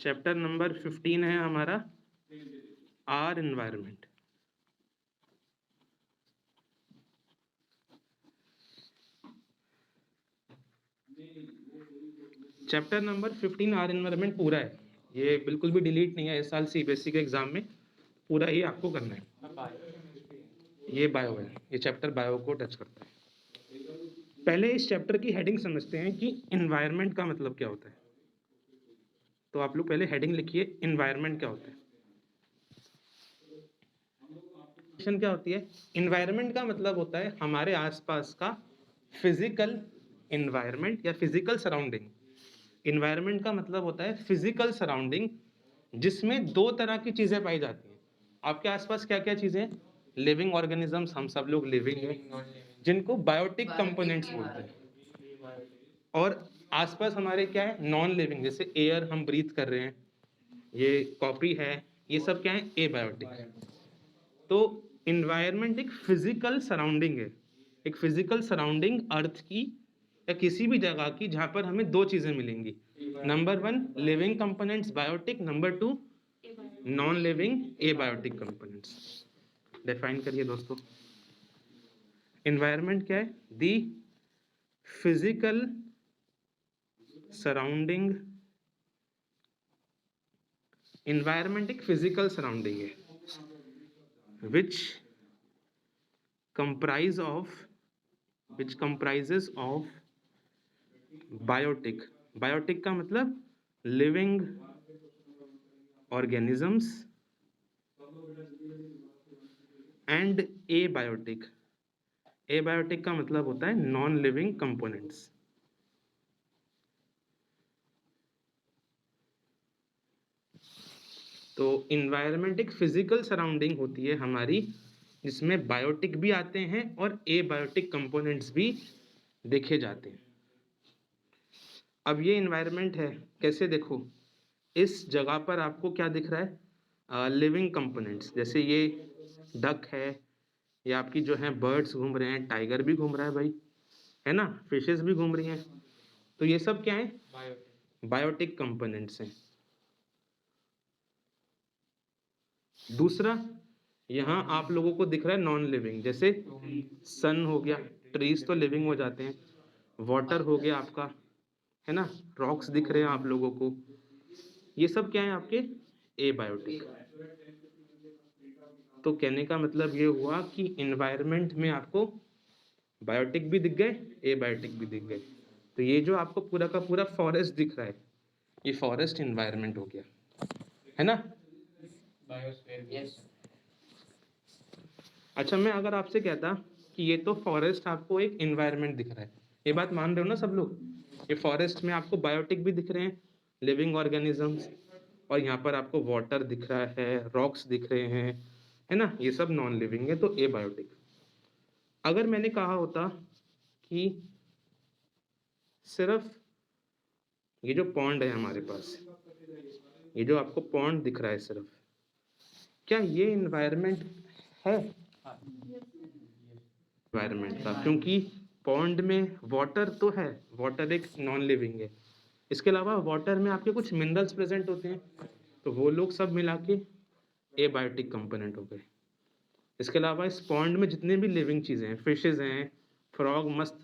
Chapter number 15 है हमारा our environment. Chapter number 15 our environment पूरा है, ये बिल्कुल भी डिलीट नहीं है। इस साल सीबीएसई के एग्जाम में पूरा ही आपको करना है। ये बायो है, ये चैप्टर बायो को टच करता है। पहले इस चैप्टर की हेडिंग समझते हैं कि एनवायरनमेंट का मतलब क्या होता है। तो आप लोग पहले हेडिंग लिखिए, एनवायरनमेंट क्या होता है। क्या होती है? एनवायरनमेंट का मतलब होता है हमारे आसपास का फिजिकल एनवायरनमेंट या फिजिकल सराउंडिंग। एनवायरनमेंट का मतलब होता है फिजिकल सराउंडिंग जिसमें दो तरह की चीजें पाई जाती हैं। आपके आसपास क्या क्या चीजें? लिविंग ऑर्गेनिजम्स, हम सब लोग लिविंग हैं, जिनको बायोटिक कंपोनेंट्स बोलते हैं। और आसपास हमारे क्या है? नॉन लिविंग, जैसे एयर हम ब्रीथ कर रहे हैं, ये कॉपी है, ये सब क्या है? एबायोटिक। तो इन्वायरमेंट एक फिजिकल सराउंडिंग है, एक फिजिकल सराउंडिंग अर्थ की या किसी भी जगह की जहां पर हमें दो चीजें मिलेंगी। Number 1 living components biotic, number 2 non living abiotic components. Define करिए दोस्तों, इन्वायरमेंट क्या है? The physical surrounding. इन्वायरमेंट एक फिजिकल सराउंडिंग है which comprises of biotic. Biotic का मतलब living organisms and abiotic. Abiotic का मतलब होता है नॉन लिविंग कंपोनेंट्स। तो इन्वायरमेंट एक फिजिकल सराउंडिंग होती है हमारी, जिसमें बायोटिक भी आते हैं और एबायोटिक कंपोनेंट्स भी देखे जाते हैं। अब ये इन्वायरमेंट है, कैसे देखो, इस जगह पर आपको क्या दिख रहा है? लिविंग कंपोनेंट्स, जैसे ये डक है, ये आपकी जो है बर्ड्स घूम रहे हैं, टाइगर भी घूम रहा है भाई, है ना, फिशेस भी घूम रही हैं। तो ये सब क्या है? बायोटिक कंपोनेंट्स हैं। दूसरा, यहाँ आप लोगों को दिख रहा है नॉन लिविंग, जैसे सन हो गया, ट्रीज तो लिविंग हो जाते हैं, वाटर हो गया आपका, है ना, रॉक्स दिख रहे हैं आप लोगों को, ये सब क्या है आपके? एबायोटिक। तो कहने का मतलब ये हुआ कि इन्वायरमेंट में आपको बायोटिक भी दिख गए, एबायोटिक भी दिख गए। तो ये जो आपको पूरा का पूरा फॉरेस्ट दिख रहा है, ये फॉरेस्ट इन्वायरमेंट हो गया, है ना? बायोस्फीयर। अच्छा, मैं अगर आपसे कहता कि ये तो फॉरेस्ट आपको एक इन्वायरमेंट दिख रहा है, ये बात मान रहे हो ना सब लोग? ये फॉरेस्ट में आपको बायोटिक भी दिख रहे हैं, लिविंग ऑर्गेनिजम्स, और यहाँ पर आपको वाटर दिख रहा है, रॉक्स दिख रहे हैं, है ना, ये सब नॉन लिविंग है, तो एबायोटिक। अगर मैंने कहा होता कि सिर्फ ये जो पॉन्ड है हमारे पास, ये जो आपको पॉन्ड दिख रहा है सिर्फ, क्या ये इन्वायरमेंट है? इन्वायरमेंट का, क्योंकि पॉन्ड में वाटर तो है, वाटर एक नॉन लिविंग है, इसके अलावा वाटर में आपके कुछ मिनरल्स प्रेजेंट होते हैं, तो वो लोग सब मिला के एबायोटिक कंपोनेंट हो गए। इसके अलावा इस पॉन्ड में जितने भी लिविंग चीज़ें हैं, फिशेज हैं, फ्रॉग मस्त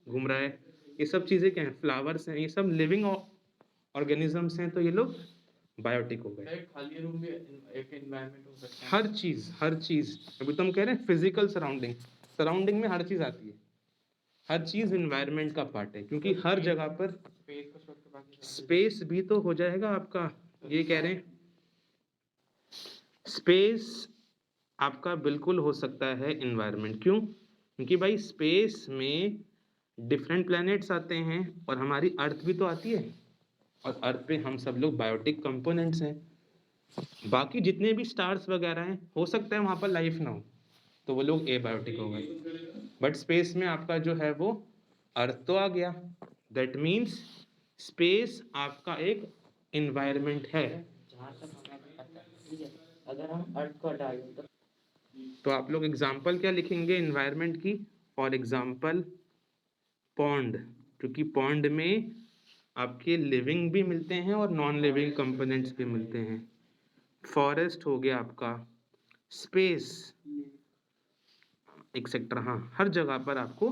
घूम रहा है, ये सब चीज़ें क्या हैं? फ्लावर्स हैं, ये सब लिविंग ऑर्गेनिजम्स हैं, तो ये लोग बायोटिक हो गए। खाली रूम में एक एनवायरनमेंट हो सकता है। हर चीज़ अभी तो हम कह रहे हैं फिजिकल सराउंडिंग, सराउंडिंग में हर चीज़ आती है, हर चीज़ एनवायरनमेंट का पार्ट है, क्योंकि हर जगह पर स्पेस भी तो हो जाएगा आपका। ये कह रहे हैं स्पेस आपका बिल्कुल हो सकता है एनवायरनमेंट। क्यों? क्योंकि भाई स्पेस में डिफरेंट प्लैनेट्स आते हैं और हमारी अर्थ भी तो आती है, और अर्थ पे हम सब लोग बायोटिक कंपोनेंट्स हैं। बाकी जितने भी स्टार्स वगैरह हैं, हो सकता है वहाँ पर लाइफ ना हो, तो वो लोग एबायोटिक हो गए। बट स्पेस में आपका जो है वो अर्थ तो आ गया, दैट मीन्स स्पेस आपका एक एनवायरनमेंट है। जहाँ तक हमें पता है, अगर हम अर्थ को हटा दें तो आप लोग एग्जाम्पल क्या लिखेंगे एनवायरनमेंट की? फॉर एग्जाम्पल पॉन्ड, क्योंकि पॉन्ड में आपके लिविंग भी मिलते हैं और नॉन लिविंग कंपोनेंट्स भी मिलते हैं। फॉरेस्ट हो गया आपका, स्पेस, एक्सेट्रा। हाँ, हर जगह पर आपको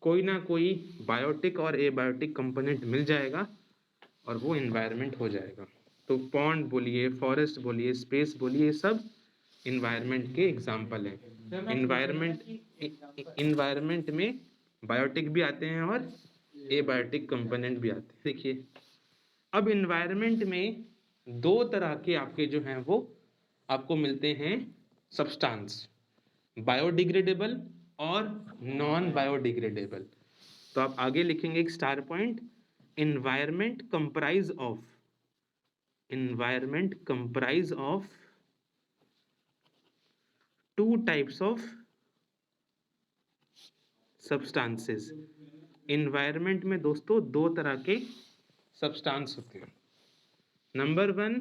कोई ना कोई बायोटिक और एबायोटिक कंपोनेंट मिल जाएगा और वो इन्वायरमेंट हो जाएगा। तो पॉन्ड बोलिए, फॉरेस्ट बोलिए, स्पेस बोलिए, सब इन्वायरमेंट के एग्जाम्पल हैं। इन्वायरमेंट में बायोटिक भी आते हैं और एबायोटिक कंपोनेंट भी आते हैं। देखिए, अब इन्वायरमेंट में दो तरह के आपके जो हैं वो आपको मिलते हैं सब्सटेंस, बायोडिग्रेडेबल और नॉन बायोडिग्रेडेबल। तो आप आगे लिखेंगे एक star point, environment comprise of two types of substances। environment में दोस्तों दो तरह के substance होते हैं। नंबर 1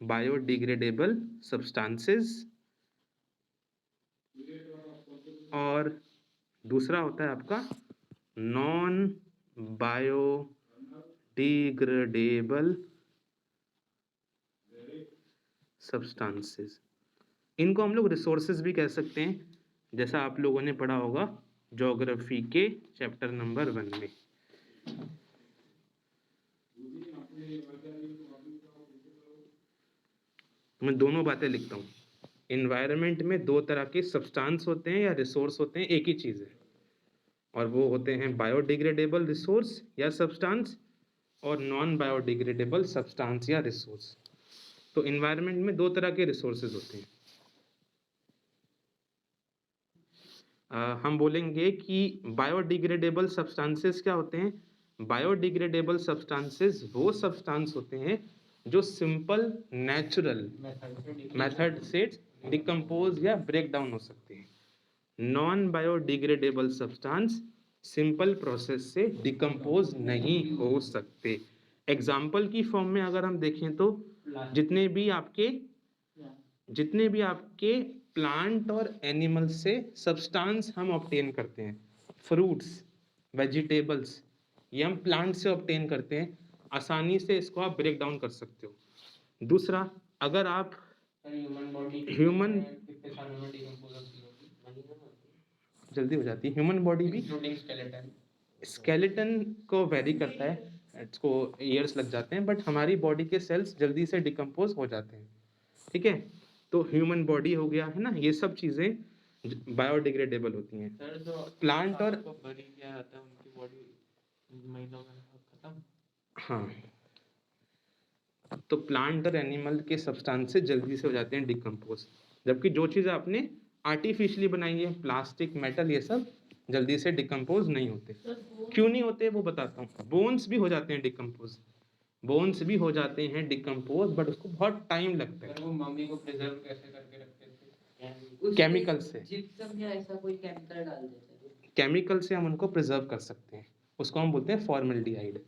बायोडिग्रेडेबल substances, और दूसरा होता है आपका नॉन बायोडिग्रेडेबल सब्सटेंसेस। इनको हम लोग रिसोर्सेज भी कह सकते हैं, जैसा आप लोगों ने पढ़ा होगा ज्योग्राफी के चैप्टर नंबर 1 में। मैं दोनों बातें लिखता हूँ। एनवायरनमेंट में दो तरह के सब्सटेंस होते हैं या रिसोर्स होते हैं, एक ही चीज़ है, और वो होते हैं बायोडिग्रेडेबल रिसोर्स या सब्सटेंस और नॉन बायोडिग्रेडेबल सब्सटेंस या रिसोर्स। तो एनवायरनमेंट में दो तरह के रिसोर्सेज होते हैं। हम बोलेंगे कि बायोडिग्रेडेबल सब्सटेंसेस क्या होते हैं। बायोडिग्रेडेबल सब्सटेंसेस वो सब्सटेंस होते हैं जो सिंपल नेचुरल मेथड से डिकम्पोज या ब्रेक डाउन हो सकते हैं। Non biodegradable substance simple process से डिकम्पोज नहीं हो सकते। एग्जाम्पल की फॉर्म में अगर हम देखें तो जितने भी आपके प्लांट और एनिमल से सब्सटेंस हम ऑब्टेन करते हैं, फ्रूट्स, वेजिटेबल्स, ये हम प्लांट से ऑब्टेन करते हैं, आसानी से इसको आप ब्रेक डाउन कर सकते हो। दूसरा, अगर आप ह्यूमन जल्दी हो जाती है, ह्यूमन बॉडी भी स्केलेटन को वेरी करता है, इसको ईयर्स लग जाते हैं, बट हमारी बॉडी के सेल्स जल्दी से डिकम्पोज हो जाते हैं। ठीक है, तो ह्यूमन बॉडी हो गया है ना, ये सब चीज़ें बायोडिग्रेडेबल होती हैं। प्लांट और उनकी बॉडी महीनों में खत्म। हाँ, तो प्लांट और एनिमल के सब्सटेंसेस जल्दी से हो जाते हैं डिकम्पोज, जबकि जो चीज़ आपने आर्टिफिशियली बनाई है, प्लास्टिक, मेटल, ये सब जल्दी से डिकम्पोज नहीं होते। क्यों नहीं होते वो बताता हूँ। बोन्स भी हो जाते हैं डिकम्पोज, बोन्स भी हो जाते हैं डिकम्पोज, बट उसको बहुत टाइम लगता है। वो मम्मी को प्रिजर्व कैसे करके रखते थे? केमिकल से, जिप्सम या ऐसा कोई केमिकल डाल देते हैं। केमिकल से हम उनको प्रिजर्व कर सकते हैं, उसको हम बोलते हैं फॉर्मल्डिहाइड।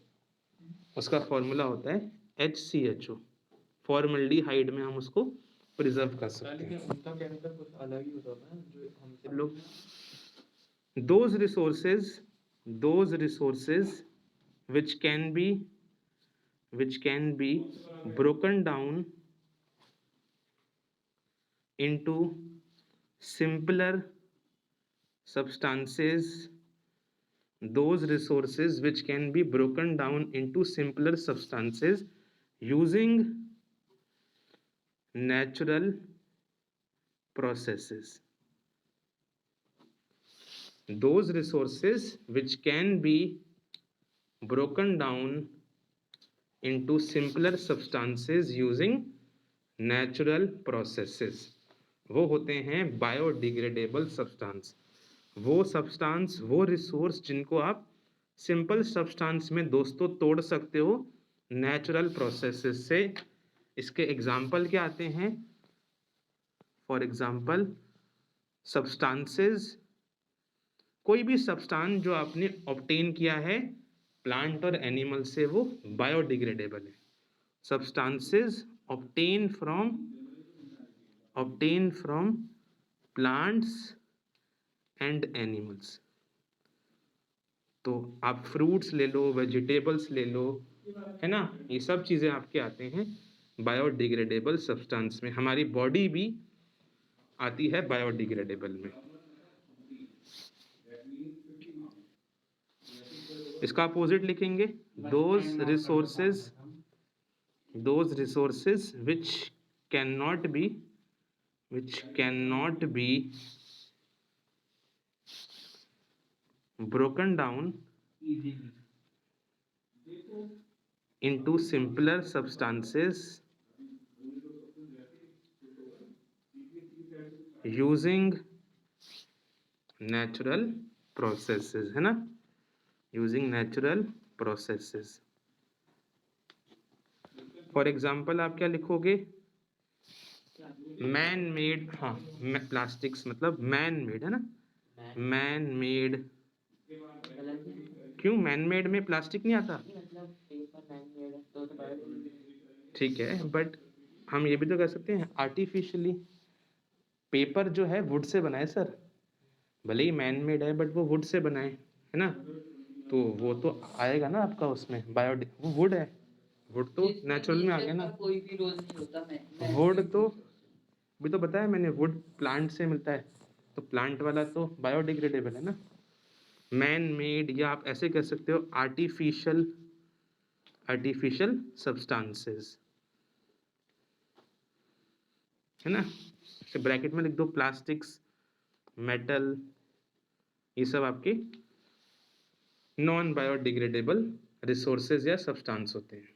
उसका फॉर्मूला होता है HCHO। फॉर्मल्डिहाइड में हम उसको प्रिजर्व कर सकते हैं। उनका केमिकल कुछ अलग ही होता है जो हम लोग those resources which can be broken down into simpler substances, those resources which can be broken down into simpler substances using natural processes, those resources which can be broken down into simpler substances using natural processes, वो होते हैं biodegradable substance. वो substance, वो resource जिनको आप simple substance में दोस्तों तोड़ सकते हो नेचुरल प्रोसेसेस से। इसके एग्जाम्पल क्या आते हैं? फॉर एग्जाम्पल सब्सटेंसेस, कोई भी सब्सटेंस जो आपने ऑब्टेन किया है प्लांट और एनिमल से, वो बायोडिग्रेडेबल है। Substances obtain from obtain from plants and animals. तो आप फ्रूट्स ले लो, वेजिटेबल्स ले लो, है ना, ये सब चीज़ें आपके आते हैं बायोडिग्रेडेबल सब्सटेंस में। हमारी बॉडी भी आती है बायोडिग्रेडेबल में। इसका अपोजिट लिखेंगे, those resources which can not be broken down into simpler substances using natural processes, है ना, using natural processes। For example आप क्या लिखोगे, मैन मेड, हाँ, प्लास्टिक्स मतलब मैन मेड, है ना, मैन मेड। क्यों मैन मेड में प्लास्टिक नहीं आता? ठीक है, बट हम ये भी तो कर सकते हैं आर्टिफिशियली। पेपर जो है वुड से बनाए सर, भले ही मैन मेड है बट वो वुड से बनाए, है ना, तो वो तो आएगा ना आपका उसमें वो वुड है, वुड तो नेचुरल में आ गया ना। कोई भी रोल नहीं होता, वुड तो भी तो बताया मैंने, वुड प्लांट से मिलता है, तो प्लांट वाला तो बायोडिग्रेडेबल है ना। मैन मेड, या आप ऐसे कह सकते हो आर्टिफिशियल सब्सटेंसेस, है ना। तो ब्रैकेट में लिख दो प्लास्टिक्स, मेटल, ये सब आपके नॉन बायोडिग्रेडेबल रिसोर्सेज या सब्सटेंस होते हैं।